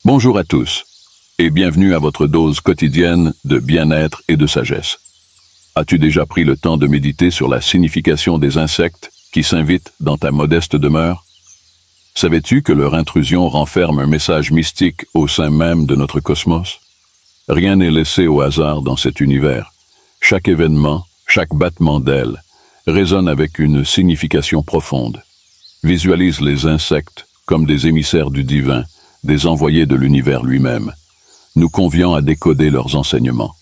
Bonjour à tous, et bienvenue à votre dose quotidienne de bien-être et de sagesse. As-tu déjà pris le temps de méditer sur la signification des insectes qui s'invitent dans ta modeste demeure? Savais-tu que leur intrusion renferme un message mystique au sein même de notre cosmos? Rien n'est laissé au hasard dans cet univers. Chaque événement, chaque battement d'aile, résonne avec une signification profonde. Visualise les insectes comme des émissaires du divin, des envoyés de l'univers lui-même, nous conviant à décoder leurs enseignements.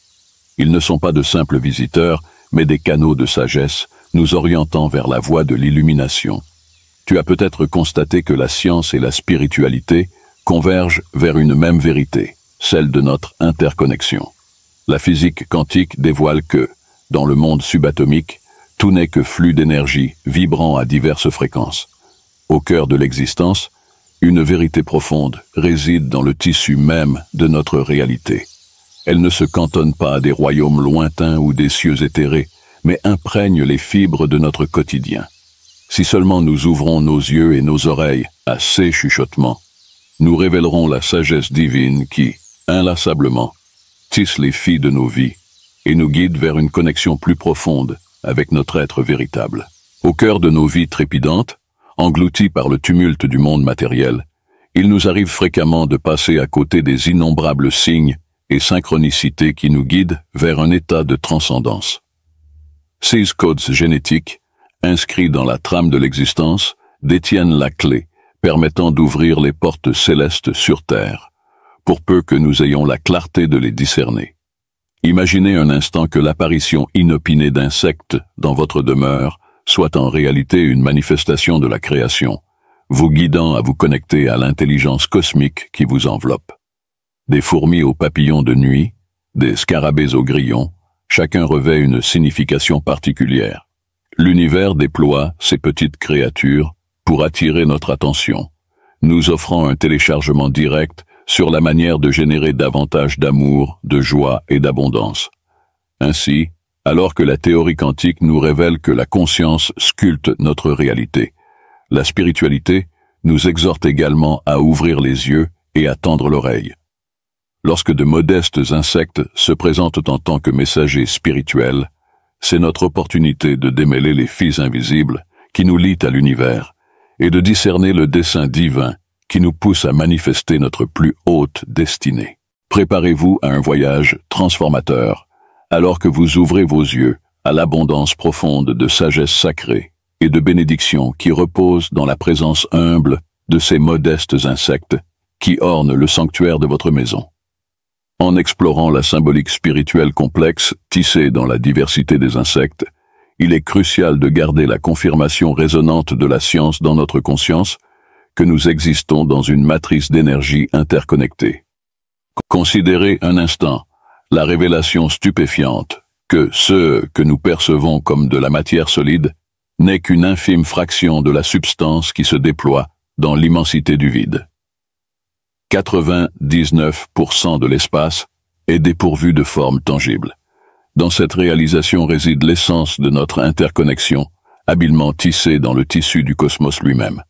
Ils ne sont pas de simples visiteurs, mais des canaux de sagesse, nous orientant vers la voie de l'illumination. Tu as peut-être constaté que la science et la spiritualité convergent vers une même vérité, celle de notre interconnexion. La physique quantique dévoile que, dans le monde subatomique, tout n'est que flux d'énergie vibrant à diverses fréquences. Au cœur de l'existence, une vérité profonde réside dans le tissu même de notre réalité. Elle ne se cantonne pas à des royaumes lointains ou des cieux éthérés, mais imprègne les fibres de notre quotidien. Si seulement nous ouvrons nos yeux et nos oreilles à ces chuchotements, nous révélerons la sagesse divine qui, inlassablement, tisse les fils de nos vies et nous guide vers une connexion plus profonde avec notre être véritable. Au cœur de nos vies trépidantes, engloutis par le tumulte du monde matériel, il nous arrive fréquemment de passer à côté des innombrables signes et synchronicités qui nous guident vers un état de transcendance. Ces codes génétiques, inscrits dans la trame de l'existence, détiennent la clé permettant d'ouvrir les portes célestes sur Terre, pour peu que nous ayons la clarté de les discerner. Imaginez un instant que l'apparition inopinée d'insectes dans votre demeure soit en réalité une manifestation de la création, vous guidant à vous connecter à l'intelligence cosmique qui vous enveloppe. Des fourmis aux papillons de nuit, des scarabées aux grillons, chacun revêt une signification particulière. L'univers déploie ces petites créatures pour attirer notre attention, nous offrant un téléchargement direct sur la manière de générer davantage d'amour, de joie et d'abondance. Ainsi, alors que la théorie quantique nous révèle que la conscience sculpte notre réalité, la spiritualité nous exhorte également à ouvrir les yeux et à tendre l'oreille. Lorsque de modestes insectes se présentent en tant que messagers spirituels, c'est notre opportunité de démêler les fils invisibles qui nous lient à l'univers et de discerner le dessein divin qui nous pousse à manifester notre plus haute destinée. Préparez-vous à un voyage transformateur, alors que vous ouvrez vos yeux à l'abondance profonde de sagesse sacrée et de bénédiction qui repose dans la présence humble de ces modestes insectes qui ornent le sanctuaire de votre maison. En explorant la symbolique spirituelle complexe tissée dans la diversité des insectes, il est crucial de garder la confirmation résonante de la science dans notre conscience que nous existons dans une matrice d'énergie interconnectée. Considérez un instant la révélation stupéfiante que ce que nous percevons comme de la matière solide n'est qu'une infime fraction de la substance qui se déploie dans l'immensité du vide. 99% de l'espace est dépourvu de forme tangible. Dans cette réalisation réside l'essence de notre interconnexion, habilement tissée dans le tissu du cosmos lui-même.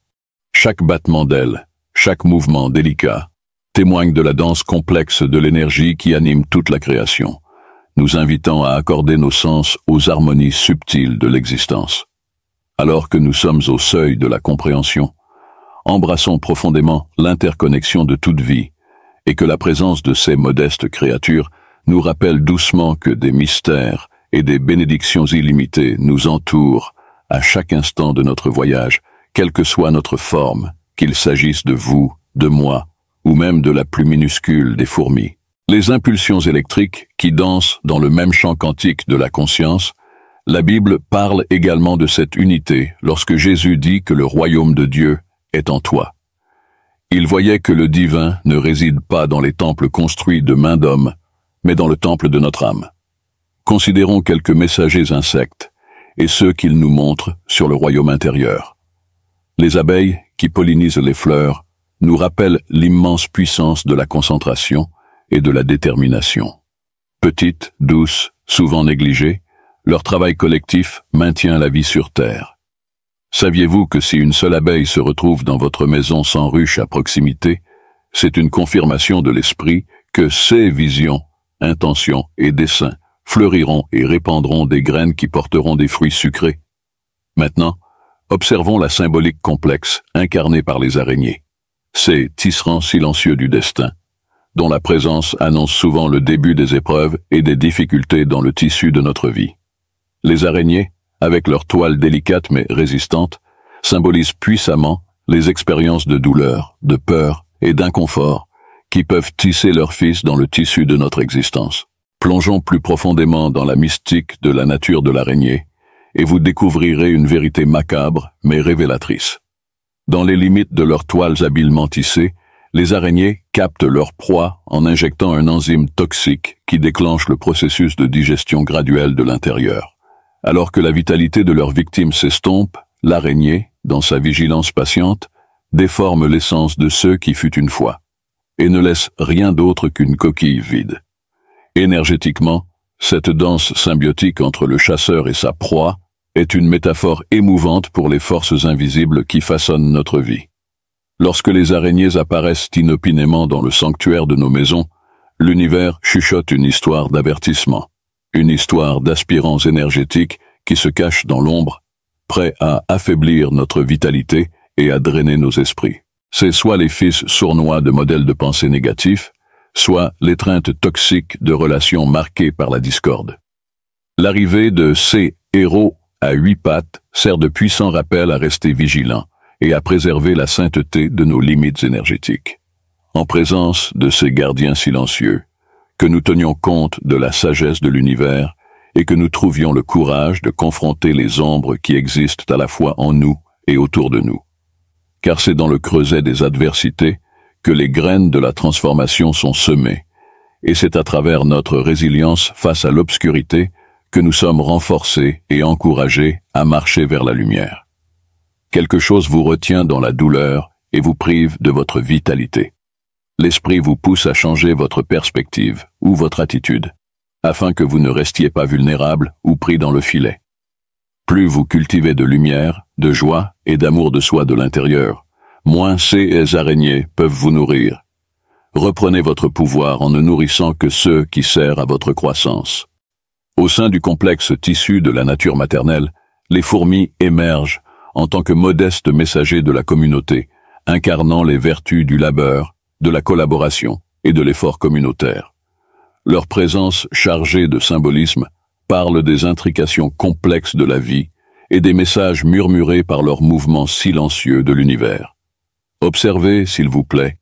Chaque battement d'aile, chaque mouvement délicat, témoigne de la danse complexe de l'énergie qui anime toute la création, nous invitant à accorder nos sens aux harmonies subtiles de l'existence. Alors que nous sommes au seuil de la compréhension, embrassons profondément l'interconnexion de toute vie, et que la présence de ces modestes créatures nous rappelle doucement que des mystères et des bénédictions illimitées nous entourent à chaque instant de notre voyage, quelle que soit notre forme, qu'il s'agisse de vous, de moi, ou même de la plus minuscule des fourmis. Les impulsions électriques qui dansent dans le même champ quantique de la conscience, la Bible parle également de cette unité lorsque Jésus dit que le royaume de Dieu est en toi. Il voyait que le divin ne réside pas dans les temples construits de main d'homme, mais dans le temple de notre âme. Considérons quelques messagers insectes et ceux qu'ils nous montrent sur le royaume intérieur. Les abeilles, qui pollinisent les fleurs, nous rappellent l'immense puissance de la concentration et de la détermination. Petites, douces, souvent négligées, leur travail collectif maintient la vie sur Terre. Saviez-vous que si une seule abeille se retrouve dans votre maison sans ruche à proximité, C'est une confirmation de l'esprit que ces visions, intentions et desseins fleuriront et répandront des graines qui porteront des fruits sucrés. Maintenant, observons la symbolique complexe incarnée par les araignées, ces tisserands silencieux du destin, dont la présence annonce souvent le début des épreuves et des difficultés dans le tissu de notre vie. Les araignées, avec leur toile délicate mais résistante, symbolisent puissamment les expériences de douleur, de peur et d'inconfort qui peuvent tisser leur fils dans le tissu de notre existence. Plongeons plus profondément dans la mystique de la nature de l'araignée et vous découvrirez une vérité macabre mais révélatrice. Dans les limites de leurs toiles habilement tissées, les araignées captent leur proie en injectant un enzyme toxique qui déclenche le processus de digestion graduelle de l'intérieur. Alors que la vitalité de leur victime s'estompe, l'araignée, dans sa vigilance patiente, déforme l'essence de ce qui fut une fois, et ne laisse rien d'autre qu'une coquille vide. Énergétiquement, cette danse symbiotique entre le chasseur et sa proie est une métaphore émouvante pour les forces invisibles qui façonnent notre vie. Lorsque les araignées apparaissent inopinément dans le sanctuaire de nos maisons, l'univers chuchote une histoire d'avertissement, une histoire d'aspirants énergétiques qui se cachent dans l'ombre, prêts à affaiblir notre vitalité et à drainer nos esprits. C'est soit les fils sournois de modèles de pensée négatifs, soit l'étreinte toxique de relations marquées par la discorde. L'arrivée de ces héros à 8 pattes sert de puissant rappel à rester vigilants et à préserver la sainteté de nos limites énergétiques. En présence de ces gardiens silencieux, que nous tenions compte de la sagesse de l'univers et que nous trouvions le courage de confronter les ombres qui existent à la fois en nous et autour de nous. Car c'est dans le creuset des adversités que les graines de la transformation sont semées, et c'est à travers notre résilience face à l'obscurité que nous sommes renforcés et encouragés à marcher vers la lumière. Quelque chose vous retient dans la douleur et vous prive de votre vitalité. L'esprit vous pousse à changer votre perspective ou votre attitude, afin que vous ne restiez pas vulnérable ou pris dans le filet. Plus vous cultivez de lumière, de joie et d'amour de soi de l'intérieur, moins ces araignées peuvent vous nourrir. Reprenez votre pouvoir en ne nourrissant que ceux qui servent à votre croissance. Au sein du complexe tissu de la nature maternelle, les fourmis émergent en tant que modestes messagers de la communauté, incarnant les vertus du labeur, de la collaboration et de l'effort communautaire. Leur présence chargée de symbolisme parle des intrications complexes de la vie et des messages murmurés par leurs mouvements silencieux de l'univers. Observez, s'il vous plaît,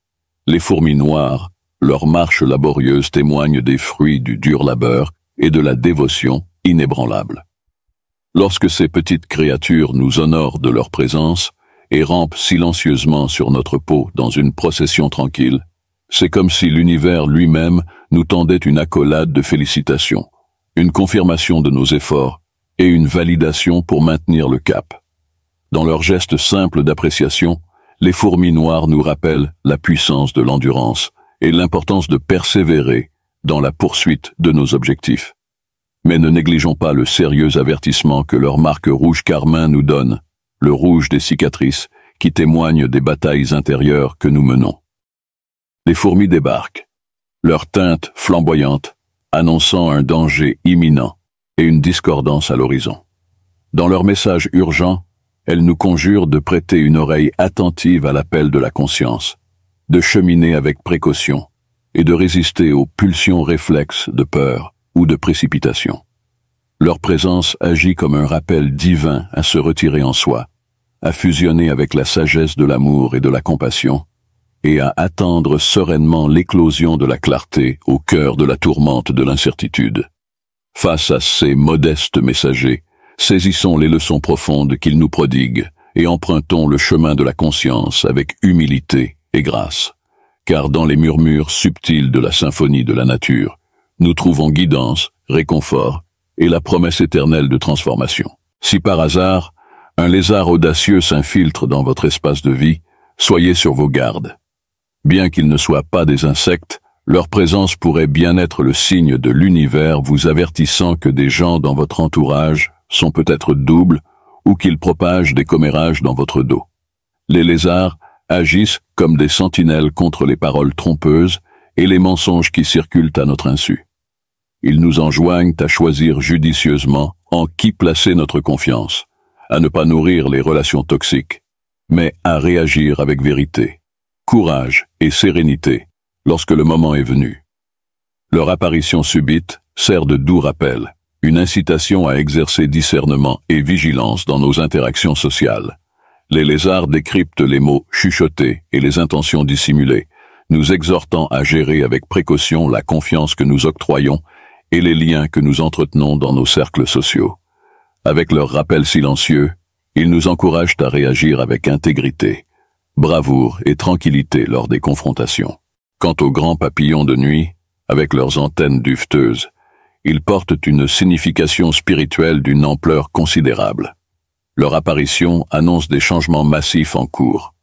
les fourmis noires, leur marche laborieuse témoigne des fruits du dur labeur et de la dévotion inébranlable. Lorsque ces petites créatures nous honorent de leur présence et rampent silencieusement sur notre peau dans une procession tranquille, c'est comme si l'univers lui-même nous tendait une accolade de félicitations, une confirmation de nos efforts et une validation pour maintenir le cap. Dans leur geste simple d'appréciation, les fourmis noires nous rappellent la puissance de l'endurance et l'importance de persévérer dans la poursuite de nos objectifs. Mais ne négligeons pas le sérieux avertissement que leur marque rouge carmin nous donne, le rouge des cicatrices qui témoigne des batailles intérieures que nous menons. Les fourmis débarquent, leur teinte flamboyante annonçant un danger imminent et une discordance à l'horizon. Dans leur message urgent, elles nous conjurent de prêter une oreille attentive à l'appel de la conscience, de cheminer avec précaution et de résister aux pulsions réflexes de peur ou de précipitation. Leur présence agit comme un rappel divin à se retirer en soi, à fusionner avec la sagesse de l'amour et de la compassion, et à attendre sereinement l'éclosion de la clarté au cœur de la tourmente de l'incertitude. Face à ces modestes messagers, saisissons les leçons profondes qu'ils nous prodiguent et empruntons le chemin de la conscience avec humilité et grâce. Car dans les murmures subtils de la symphonie de la nature, nous trouvons guidance, réconfort et la promesse éternelle de transformation. Si par hasard, un lézard audacieux s'infiltre dans votre espace de vie, soyez sur vos gardes. Bien qu'ils ne soient pas des insectes, leur présence pourrait bien être le signe de l'univers vous avertissant que des gens dans votre entourage sont peut-être doubles ou qu'ils propagent des commérages dans votre dos. Les lézards, agissent comme des sentinelles contre les paroles trompeuses et les mensonges qui circulent à notre insu. Ils nous enjoignent à choisir judicieusement en qui placer notre confiance, à ne pas nourrir les relations toxiques, mais à réagir avec vérité, courage et sérénité lorsque le moment est venu. Leur apparition subite sert de doux rappel, une incitation à exercer discernement et vigilance dans nos interactions sociales. Les lézards décryptent les mots chuchotés et les intentions dissimulées, nous exhortant à gérer avec précaution la confiance que nous octroyons et les liens que nous entretenons dans nos cercles sociaux. Avec leurs rappels silencieux, ils nous encouragent à réagir avec intégrité, bravoure et tranquillité lors des confrontations. Quant aux grands papillons de nuit, avec leurs antennes duveteuses, ils portent une signification spirituelle d'une ampleur considérable. Leur apparition annonce des changements massifs en cours.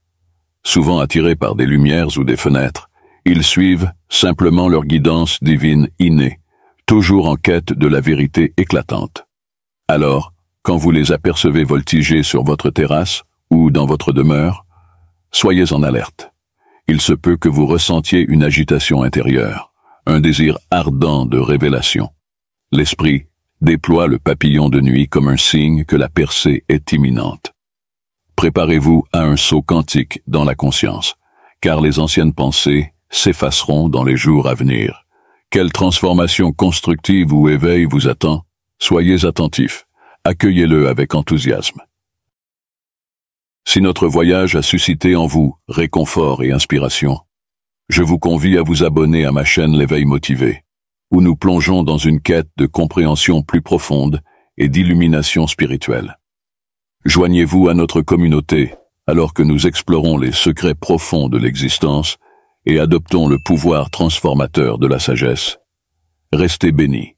Souvent attirés par des lumières ou des fenêtres, ils suivent simplement leur guidance divine innée, toujours en quête de la vérité éclatante. Alors, quand vous les apercevez voltiger sur votre terrasse ou dans votre demeure, soyez en alerte. Il se peut que vous ressentiez une agitation intérieure, un désir ardent de révélation. L'esprit déploie le papillon de nuit comme un signe que la percée est imminente. Préparez-vous à un saut quantique dans la conscience, car les anciennes pensées s'effaceront dans les jours à venir. Quelle transformation constructive ou éveil vous attend? Soyez attentifs, accueillez-le avec enthousiasme. Si notre voyage a suscité en vous réconfort et inspiration, je vous convie à vous abonner à ma chaîne L'éveil motivé, où nous plongeons dans une quête de compréhension plus profonde et d'illumination spirituelle. Joignez-vous à notre communauté alors que nous explorons les secrets profonds de l'existence et adoptons le pouvoir transformateur de la sagesse. Restez bénis.